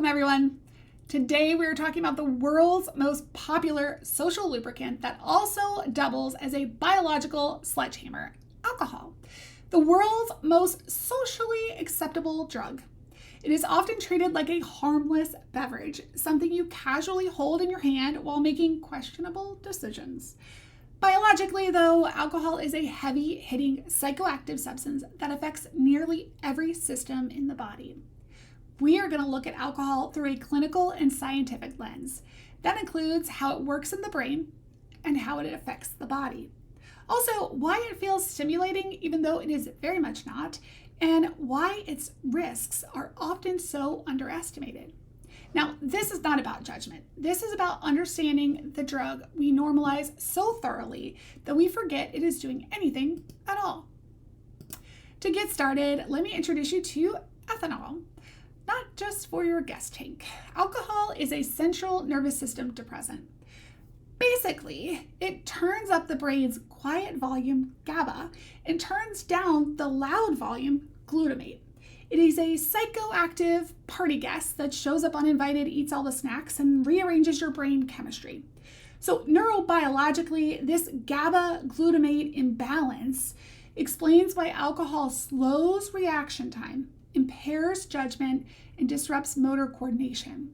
everyone. Today we are talking about the world's most popular social lubricant that also doubles as a biological sledgehammer, alcohol. The world's most socially acceptable drug. It is often treated like a harmless beverage, something you casually hold in your hand while making questionable decisions. Biologically, though, alcohol is a heavy-hitting psychoactive substance that affects nearly every system in the body. We are going to look at alcohol through a clinical and scientific lens. That includes how it works in the brain and how it affects the body. Also, why it feels stimulating even though it is very much not, and why its risks are often so underestimated. Now, this is not about judgment. This is about understanding the drug we normalize so thoroughly that we forget it is doing anything at all. To get started, let me introduce you to ethanol. Not just for your gas tank. Alcohol is a central nervous system depressant. Basically, it turns up the brain's quiet volume, GABA, and turns down the loud volume, glutamate. It is a psychoactive party guest that shows up uninvited, eats all the snacks, and rearranges your brain chemistry. So neurobiologically, this GABA-glutamate imbalance explains why alcohol slows reaction time, impairs judgment, and disrupts motor coordination.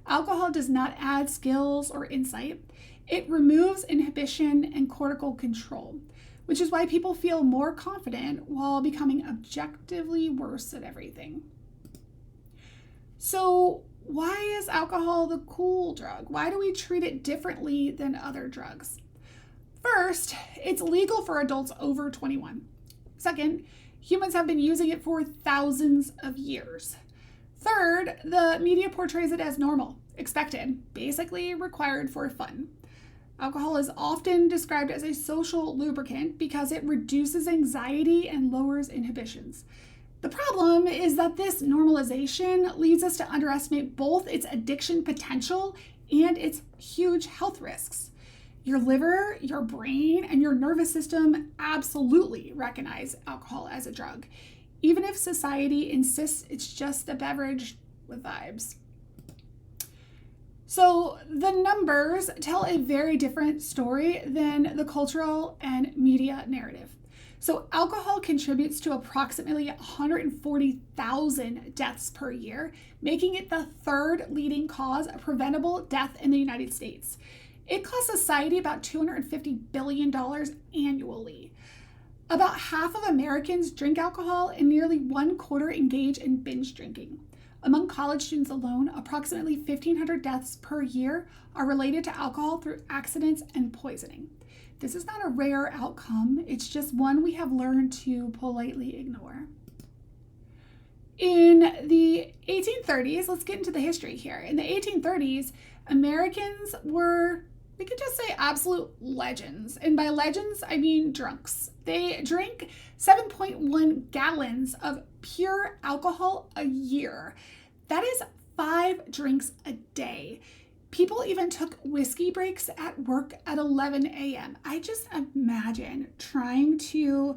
Alcohol does not add skills or insight. It removes inhibition and cortical control, which is why people feel more confident while becoming objectively worse at everything. So, why is alcohol the cool drug? Why do we treat it differently than other drugs? First, it's legal for adults over 21. Second, humans have been using it for thousands of years. Third, the media portrays it as normal, expected, basically required for fun. Alcohol is often described as a social lubricant because it reduces anxiety and lowers inhibitions. The problem is that this normalization leads us to underestimate both its addiction potential and its huge health risks. Your liver, your brain, and your nervous system absolutely recognize alcohol as a drug, even if society insists it's just a beverage with vibes. So the numbers tell a very different story than the cultural and media narrative. So alcohol contributes to approximately 140,000 deaths per year, making it the third leading cause of preventable death in the United States. It costs society about $250 billion annually. About half of Americans drink alcohol and nearly 1/4 engage in binge drinking. Among college students alone, approximately 1,500 deaths per year are related to alcohol through accidents and poisoning. This is not a rare outcome, it's just one we have learned to politely ignore. In the 1830s, let's get into the history here. In the 1830s, Americans were, we could just say, absolute legends. And by legends, I mean drunks. They drank 7.1 gallons of pure alcohol a year. That is 5 drinks a day. People even took whiskey breaks at work at 11 a.m. I just imagine trying to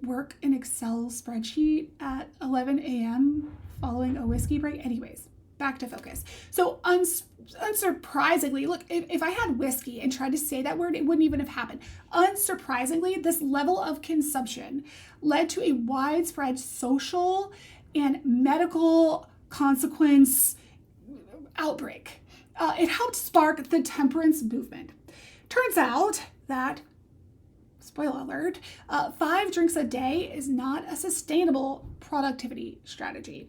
work an Excel spreadsheet at 11 a.m. following a whiskey break. Anyways, back to focus. So unsurprisingly, look, if I had whiskey and tried to say that word, it wouldn't even have happened. Unsurprisingly, this level of consumption led to a widespread social and medical consequence outbreak. It helped spark the temperance movement. Turns out that, spoiler alert, 5 drinks a day is not a sustainable productivity strategy.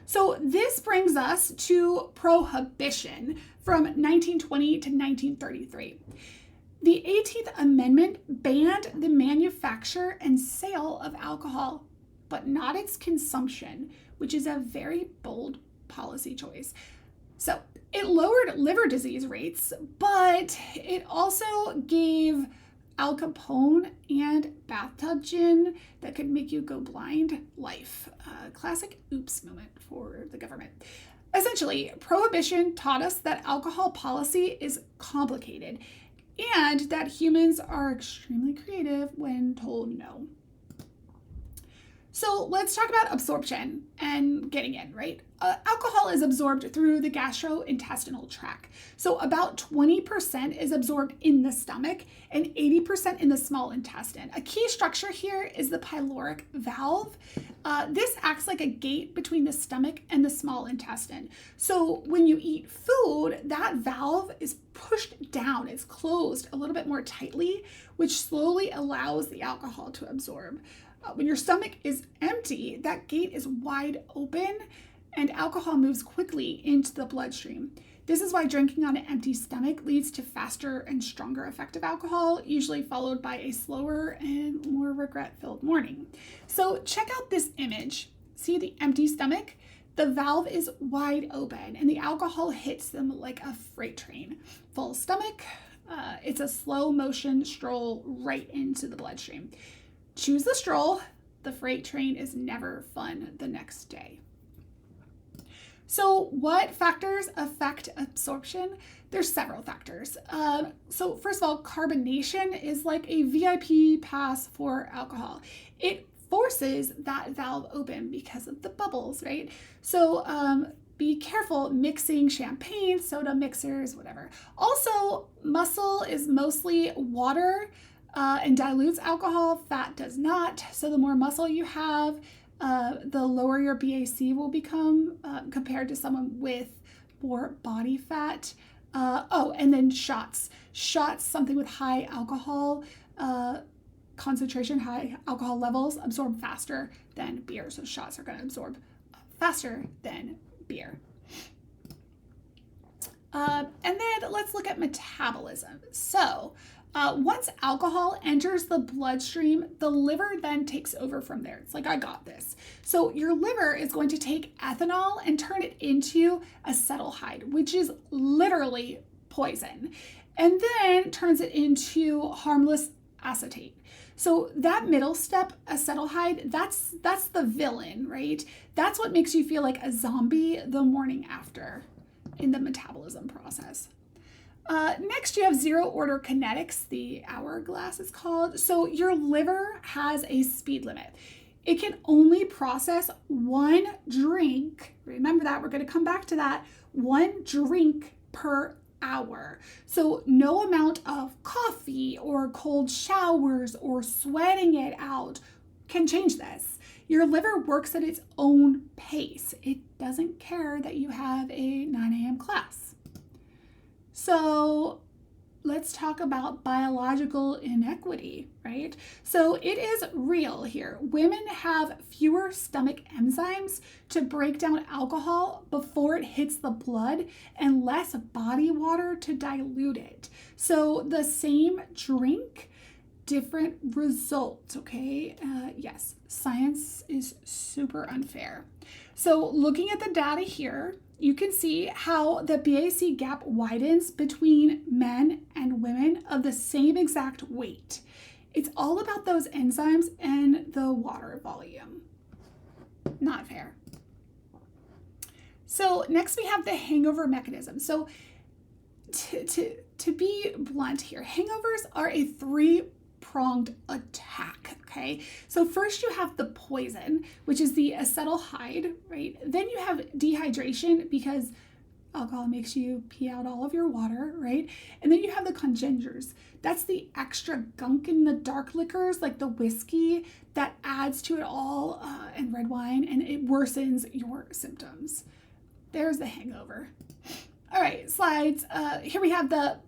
So this brings us to prohibition from 1920 to 1933. The 18th Amendment banned the manufacture and sale of alcohol, but not its consumption, which is a very bold policy choice. So it lowered liver disease rates, but it also gave Al Capone and bathtub gin that could make you go blind life. Classic oops moment for the government. Essentially, prohibition taught us that alcohol policy is complicated and that humans are extremely creative when told no. So let's talk about absorption and getting in, right? Alcohol is absorbed through the gastrointestinal tract. So about 20% is absorbed in the stomach and 80% in the small intestine. A key structure here is the pyloric valve. This acts like a gate between the stomach and the small intestine. So when you eat food, that valve is pushed down, it's closed a little bit more tightly, which slowly allows the alcohol to absorb. When your stomach is empty, that gate is wide open and alcohol moves quickly into the bloodstream. This is why drinking on an empty stomach leads to faster and stronger effect of alcohol, usually followed by a slower and more regret-filled morning. So check out this image. See the empty stomach? The valve is wide open and the alcohol hits them like a freight train. Full stomach, it's a slow motion stroll right into the bloodstream. Choose the stroll. The freight train is never fun the next day. So what factors affect absorption? There's several factors. So first of all, carbonation is like a VIP pass for alcohol. It forces that valve open because of the bubbles, right? So be careful mixing champagne, soda mixers, whatever. Also, muscle is mostly water and dilutes alcohol. Fat does not. So the more muscle you have, the lower your BAC will become compared to someone with more body fat. And then shots. Shots, something with high alcohol concentration, high alcohol levels, absorb faster than beer. So shots are going to absorb faster than beer. And then let's look at metabolism. So once alcohol enters the bloodstream, the liver then takes over from there. It's like, I got this. So your liver is going to take ethanol and turn it into acetaldehyde, which is literally poison, and then turns it into harmless acetate. So that middle step, acetaldehyde, that's the villain, right? That's what makes you feel like a zombie the morning after in the metabolism process. Next, you have zero order kinetics, the hourglass is called. So your liver has a speed limit. It can only process one drink. Remember that, we're going to come back to that. One drink per hour. So no amount of coffee or cold showers or sweating it out can change this. Your liver works at its own pace. It doesn't care that you have a 9 a.m. class. So let's talk about biological inequity, right? So it is real here. Women have fewer stomach enzymes to break down alcohol before it hits the blood and less body water to dilute it. So the same drink, different results, okay? Yes, science is super unfair. So looking at the data here, you can see how the BAC gap widens between men and women of the same exact weight. It's all about those enzymes and the water volume. Not fair. So next we have the hangover mechanism. So to be blunt here, hangovers are a three-pronged attack, okay? So first you have the poison, which is the acetaldehyde, right? Then you have dehydration because alcohol makes you pee out all of your water, right? And then you have the congeners. That's the extra gunk in the dark liquors, like the whiskey, that adds to it all, and red wine, and it worsens your symptoms. There's the hangover. All right, slides. Here we have the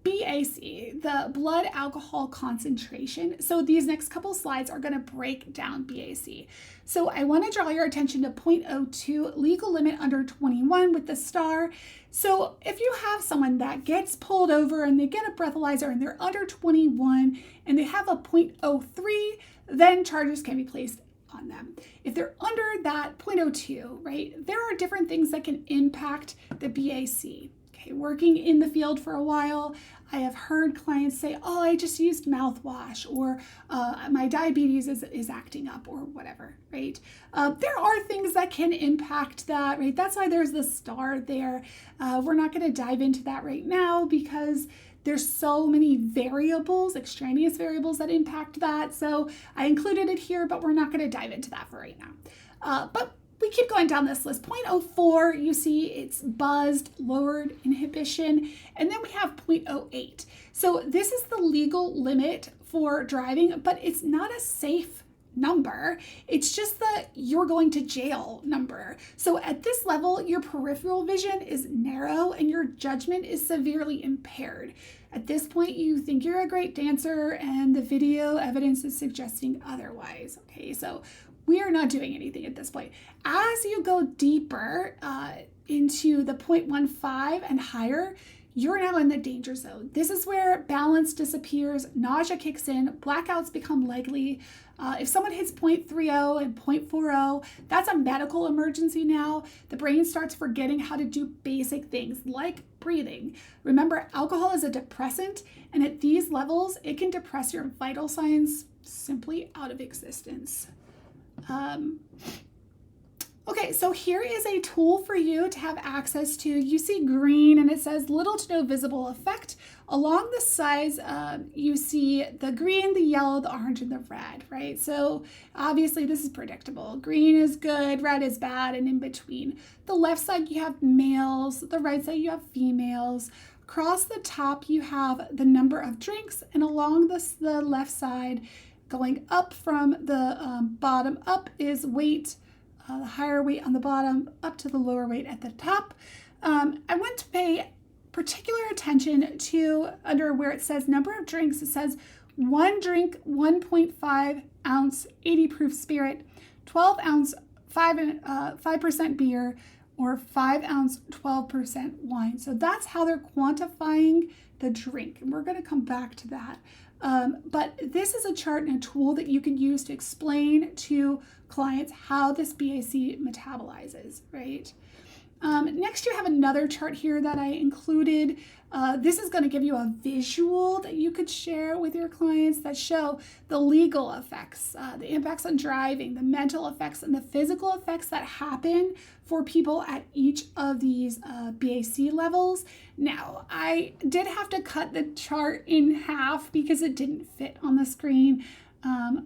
BAC, the blood alcohol concentration. So these next couple slides are going to break down BAC. So I want to draw your attention to 0.02, legal limit under 21 with the star. So if you have someone that gets pulled over and they get a breathalyzer and they're under 21 and they have a 0.03, then charges can be placed on them. If they're under that 0.02, right, there are different things that can impact the BAC. Okay, working in the field for a while, I have heard clients say, oh, I just used mouthwash, or my diabetes is acting up, or whatever, right? There are things that can impact that, right? That's why there's the star there. We're not going to dive into that right now because There's so many variables, extraneous variables that impact that. So I included it here, but we're not going to dive into that for right now. But we keep going down this list. 0.04, you see it's buzzed, lowered inhibition, and then we have 0.08. So this is the legal limit for driving, but it's not a safe number. It's just the you're going to jail number. So at this level, your peripheral vision is narrow and your judgment is severely impaired. At this point, you think you're a great dancer and the video evidence is suggesting otherwise. Okay, so we are not doing anything at this point. As you go deeper into the 0.15 and higher, you're now in the danger zone. This is where balance disappears, nausea kicks in, blackouts become likely. If someone hits 0.30 and 0.40, that's a medical emergency now. The brain starts forgetting how to do basic things like breathing. Remember, alcohol is a depressant, and at these levels, it can depress your vital signs simply out of existence. Okay, so here is a tool for you to have access to. You see green and it says little to no visible effect. Along the sides, you see the green, the yellow, the orange, and the red, right? So obviously this is predictable. Green is good, red is bad, and in between. The left side you have males, the right side you have females. Across the top you have the number of drinks, and along the left side, going up from the bottom up is weight. The higher weight on the bottom up to the lower weight at the top. I want to pay particular attention to under where it says number of drinks. It says 1 drink, 1.5 ounce 80 proof spirit, 12 ounce 5% beer, or 5 ounce 12% wine. So that's how they're quantifying the drink. And we're going to come back to that. But this is a chart and a tool that you can use to explain to clients how this BAC metabolizes, right? Next, you have another chart here that I included. This is going to give you a visual that you could share with your clients that show the legal effects, the impacts on driving, the mental effects, and the physical effects that happen for people at each of these BAC levels. Now, I did have to cut the chart in half because it didn't fit on the screen.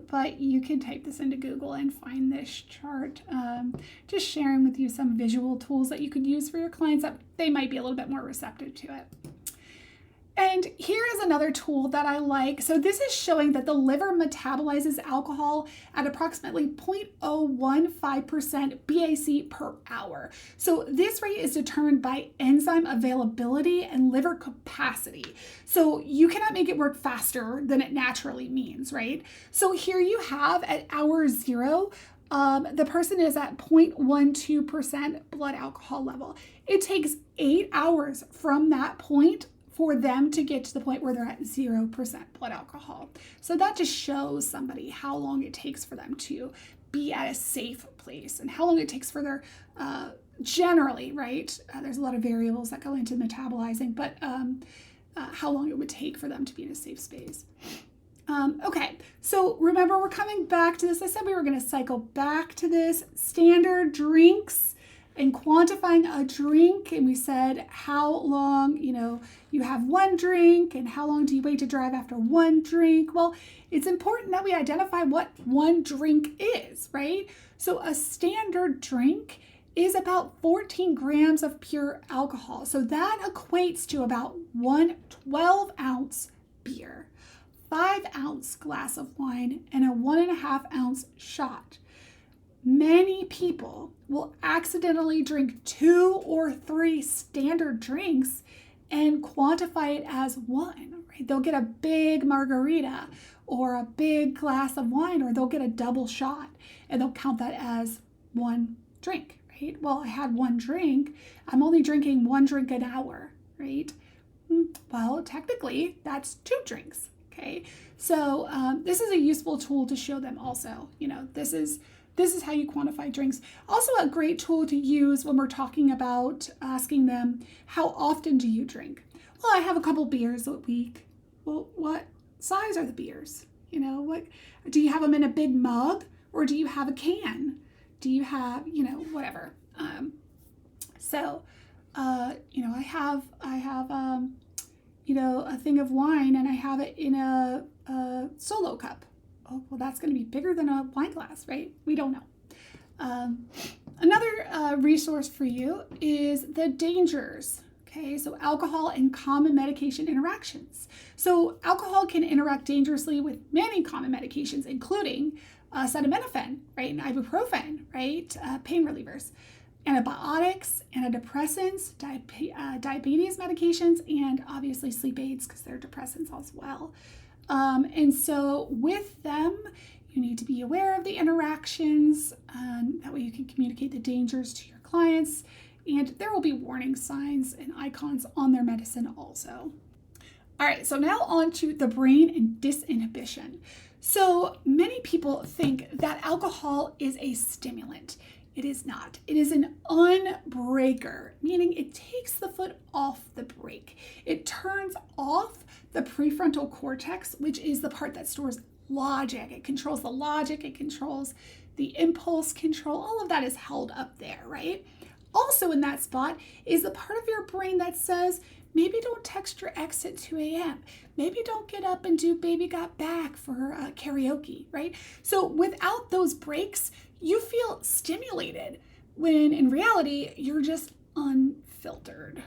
But you can type this into Google and find this chart. Just sharing with you some visual tools that you could use for your clients that they might be a little bit more receptive to it. And here is another tool that I like. So this is showing that the liver metabolizes alcohol at approximately 0.015% BAC per hour. So this rate is determined by enzyme availability and liver capacity. So you cannot make it work faster than it naturally means, right? So here you have at hour 0, the person is at 0.12% blood alcohol level. It takes 8 hours from that point for them to get to the point where they're at 0% blood alcohol. So that just shows somebody how long it takes for them to be at a safe place and how long it takes for their, generally, right? There's a lot of variables that go into metabolizing, but how long it would take for them to be in a safe space. Okay, so remember we're coming back to this. I said we were gonna cycle back to this. Standard drinks and quantifying a drink, and we said how long, you have one drink and how long do you wait to drive after one drink. Well, it's important that we identify what one drink is, right? So a standard drink is about 14 grams of pure alcohol. So that equates to about 1 12-ounce beer, 5-ounce glass of wine, and a 1.5-ounce shot. Many people will accidentally drink 2 or 3 standard drinks and quantify it as one, right? They'll get a big margarita or a big glass of wine, or they'll get a double shot and they'll count that as one drink, right? Well, I had one drink. I'm only drinking 1 drink an hour, right? Well, technically that's 2 drinks, okay? So this is a useful tool to show them also, this is how you quantify drinks. Also a great tool to use when we're talking about asking them, how often do you drink? Well, I have a couple beers a week. Well, what size are the beers? What do you have them in a big mug, or do you have a can? Do you have, whatever. I have a thing of wine and I have it in a solo cup. Oh, well, that's going to be bigger than a wine glass, right? We don't know. Another resource for you is the dangers. Okay, so alcohol and common medication interactions. So alcohol can interact dangerously with many common medications, including acetaminophen, right, and ibuprofen, right, pain relievers, antibiotics, antidepressants, diabetes medications, and obviously sleep aids because they're depressants as well. And so with them, you need to be aware of the interactions. That way you can communicate the dangers to your clients. And there will be warning signs and icons on their medicine also. All right, so now on to the brain and disinhibition. So many people think that alcohol is a stimulant. It is not. It is an unbreaker, meaning it takes the foot off the brake. It turns off the prefrontal cortex, which is the part that stores logic. It controls the logic, it controls the impulse control. All of that is held up there, right? Also in that spot is the part of your brain that says, maybe don't text your ex at 2 a.m. Maybe don't get up and do Baby Got Back for karaoke, right? So without those breaks, you feel stimulated when in reality, you're just unfiltered.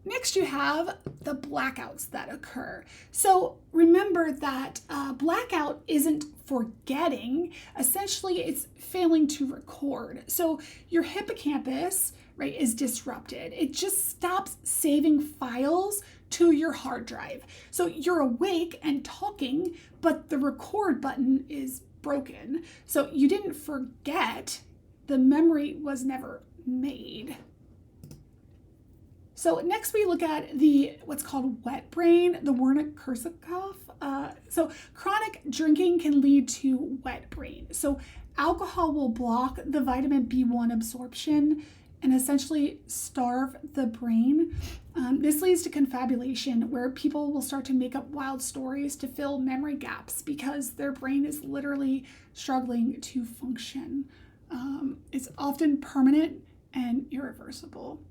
Next, you have the blackouts that occur. So remember that blackout isn't forgetting. Essentially, it's failing to record. So your hippocampus, right, is disrupted. It just stops saving files to your hard drive. So you're awake and talking, but the record button is broken. So you didn't forget. The memory was never made. So next we look at what's called wet brain, the Wernicke-Korsakoff. So chronic drinking can lead to wet brain. So alcohol will block the vitamin B1 absorption and essentially starve the brain. This leads to confabulation, where people will start to make up wild stories to fill memory gaps because their brain is literally struggling to function. It's often permanent and irreversible.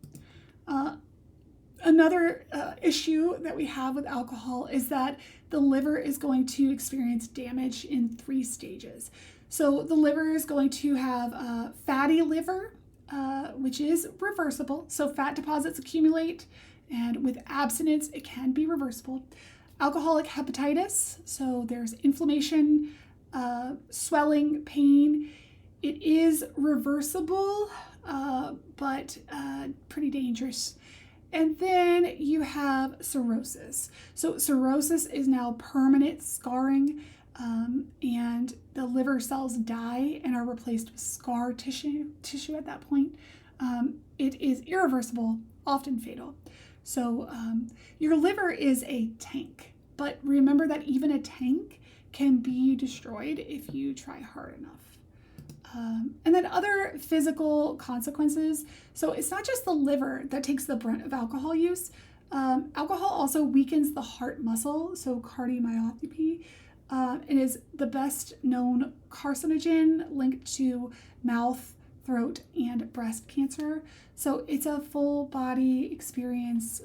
Another issue that we have with alcohol is that the liver is going to experience damage in 3 stages. So the liver is going to have fatty liver, which is reversible. So fat deposits accumulate, and with abstinence, it can be reversible. Alcoholic hepatitis, so there's inflammation, swelling, pain. It is reversible, but pretty dangerous. And then you have cirrhosis. So cirrhosis is now permanent scarring, and the liver cells die and are replaced with scar tissue at that point. It is irreversible, often fatal. So your liver is a tank, but remember that even a tank can be destroyed if you try hard enough. And then other physical consequences. So it's not just the liver that takes the brunt of alcohol use. Alcohol also weakens the heart muscle, so cardiomyopathy. It is the best known carcinogen linked to mouth, throat, and breast cancer. So it's a full body experience,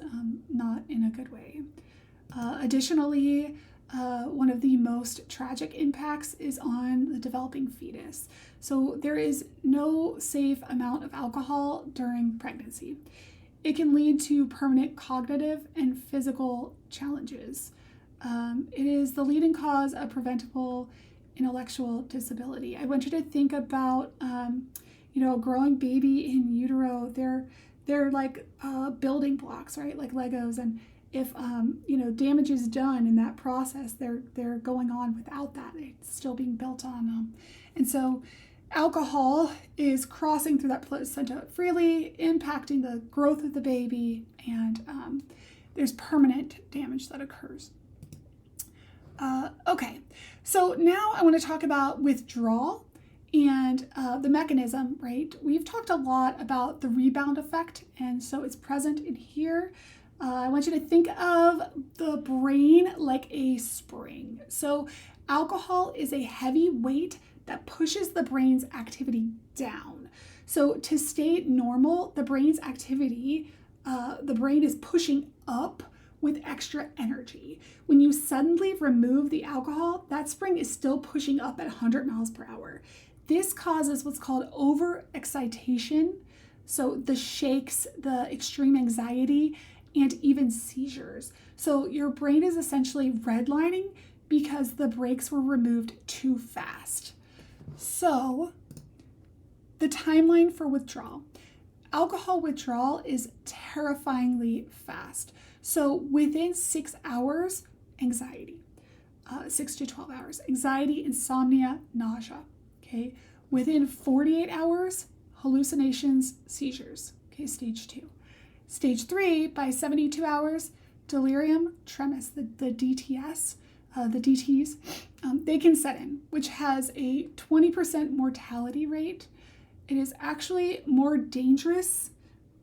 not in a good way. Additionally, one of the most tragic impacts is on the developing fetus. So there is no safe amount of alcohol during pregnancy. It can lead to permanent cognitive and physical challenges. It is the leading cause of preventable intellectual disability. I want you to think about, a growing baby in utero. They're like building blocks, right? Like Legos. And if damage is done in that process, they're going on without that. It's still being built on them. And so alcohol is crossing through that placenta freely, impacting the growth of the baby, and there's permanent damage that occurs. Okay, so now I want to talk about withdrawal and the mechanism, right? We've talked a lot about the rebound effect, and so it's present in here. I want you to think of the brain like a spring. So alcohol is a heavy weight that pushes the brain's activity down. So to stay normal, the brain's activity the brain is pushing up with extra energy. When you suddenly remove the alcohol, that spring is still pushing up at 100 miles per hour. This causes what's called overexcitation, so the shakes, the extreme anxiety, and even seizures. So your brain is essentially redlining because the brakes were removed too fast. So the timeline for withdrawal. Alcohol withdrawal is terrifyingly fast. So within 6 hours, anxiety. 6 to 12 hours, anxiety, insomnia, nausea. Okay. Within 48 hours, hallucinations, seizures. Okay, stage 2. Stage 3, by 72 hours, delirium tremens, the DTS, the DTs, they can set in, which has a 20% mortality rate. It is actually more dangerous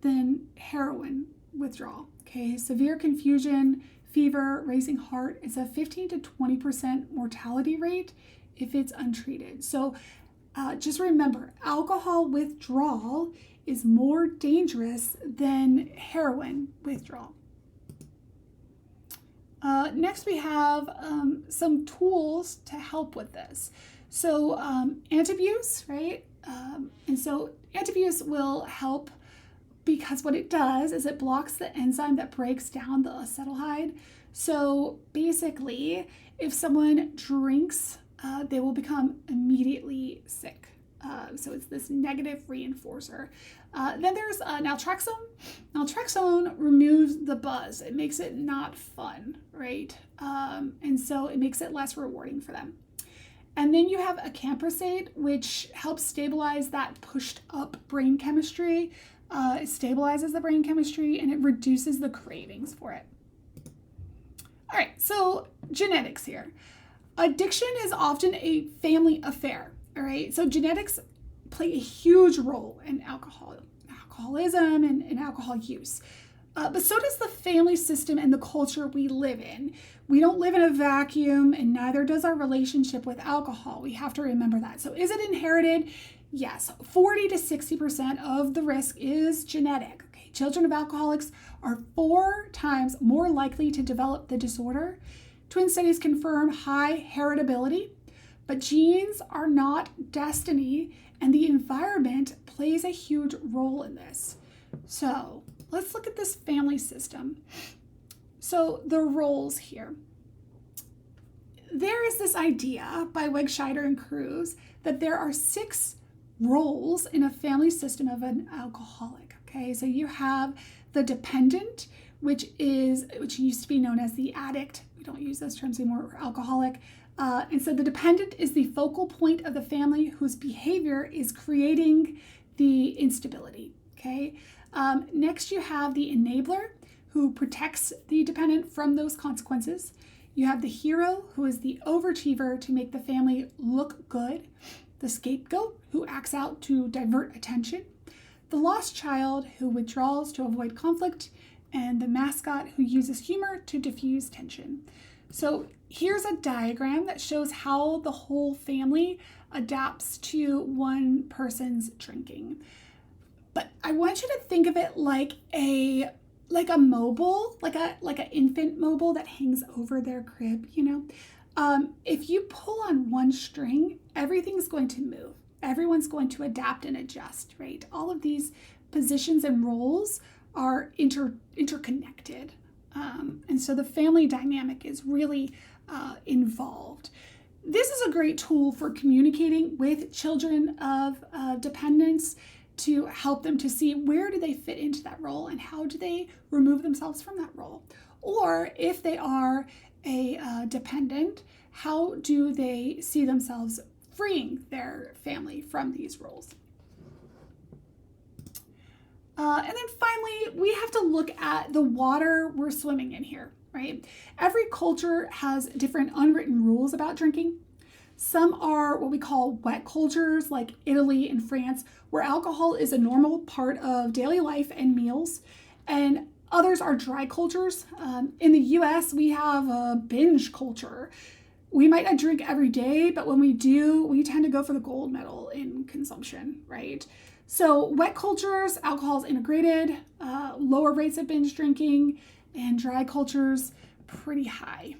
than heroin withdrawal. Okay, severe confusion, fever, racing heart. It's a 15 to 20% mortality rate if it's untreated. So just remember, alcohol withdrawal is more dangerous than heroin withdrawal. Next, we have some tools to help with this. So antabuse, right? And so antabuse will help because what it does is it blocks the enzyme that breaks down the acetaldehyde. So basically, if someone drinks, they will become immediately sick. So it's this negative reinforcer. Then there's naltrexone. Naltrexone removes the buzz. It makes it not fun, right? And so it makes it less rewarding for them. And then you have acamprosate, which helps stabilize that pushed up brain chemistry. It stabilizes the brain chemistry and it reduces the cravings for it. All right, so genetics here. Addiction is often a family affair, all right? So genetics play a huge role in alcoholism and alcohol use. But so does the family system and the culture we live in. We don't live in a vacuum, and neither does our relationship with alcohol. We have to remember that. So is it inherited? Yes, 40 to 60% of the risk is genetic. Okay, children of alcoholics are 4 times more likely to develop the disorder. Twin studies confirm high heritability, but genes are not destiny, and the environment plays a huge role in this. So let's look at this family system. So the roles here. There is this idea by Wegscheider and Cruz that there are 6 roles in a family system of an alcoholic. Okay, so you have the dependent, which used to be known as the addict. We don't use those terms anymore, or alcoholic. And so the dependent is the focal point of the family whose behavior is creating the instability. Okay. Next, you have the enabler who protects the dependent from those consequences. You have the hero who is the overachiever to make the family look good. The scapegoat who acts out to divert attention. The lost child who withdraws to avoid conflict. And the mascot who uses humor to diffuse tension. So here's a diagram that shows how the whole family adapts to one person's drinking. But I want you to think of it like a mobile, like an infant mobile that hangs over their crib, you know. If you pull on one string, everything's going to move. Everyone's going to adapt and adjust, right? All of these positions and roles are interconnected. And so the family dynamic is really involved. This is a great tool for communicating with children of dependents to help them to see where do they fit into that role and how do they remove themselves from that role. Or if they are a dependent, how do they see themselves freeing their family from these roles? And then finally, we have to look at the water we're swimming in here, right? Every culture has different unwritten rules about drinking. Some are what we call wet cultures, like Italy and France, where alcohol is a normal part of daily life and meals. And others are dry cultures. In the US, we have a binge culture. We might not drink every day, but when we do, we tend to go for the gold medal in consumption, right? So wet cultures, alcohol is integrated, lower rates of binge drinking, and dry cultures, pretty high.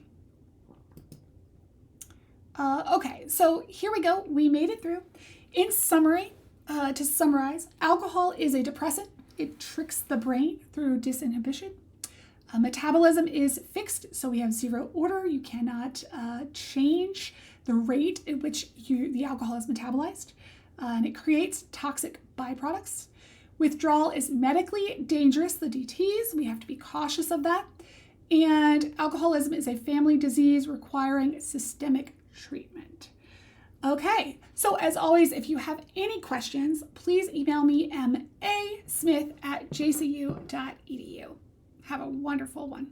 Okay, so here we go. We made it through. In summary, to summarize, alcohol is a depressant. It tricks the brain through disinhibition. Metabolism is fixed, so we have zero order. You cannot change the rate at which the alcohol is metabolized, and it creates toxic byproducts. Withdrawal is medically dangerous, the DTs. We have to be cautious of that. And alcoholism is a family disease requiring systemic treatment. Okay, so as always, if you have any questions, please email me masmith@jcu.edu. Have a wonderful one.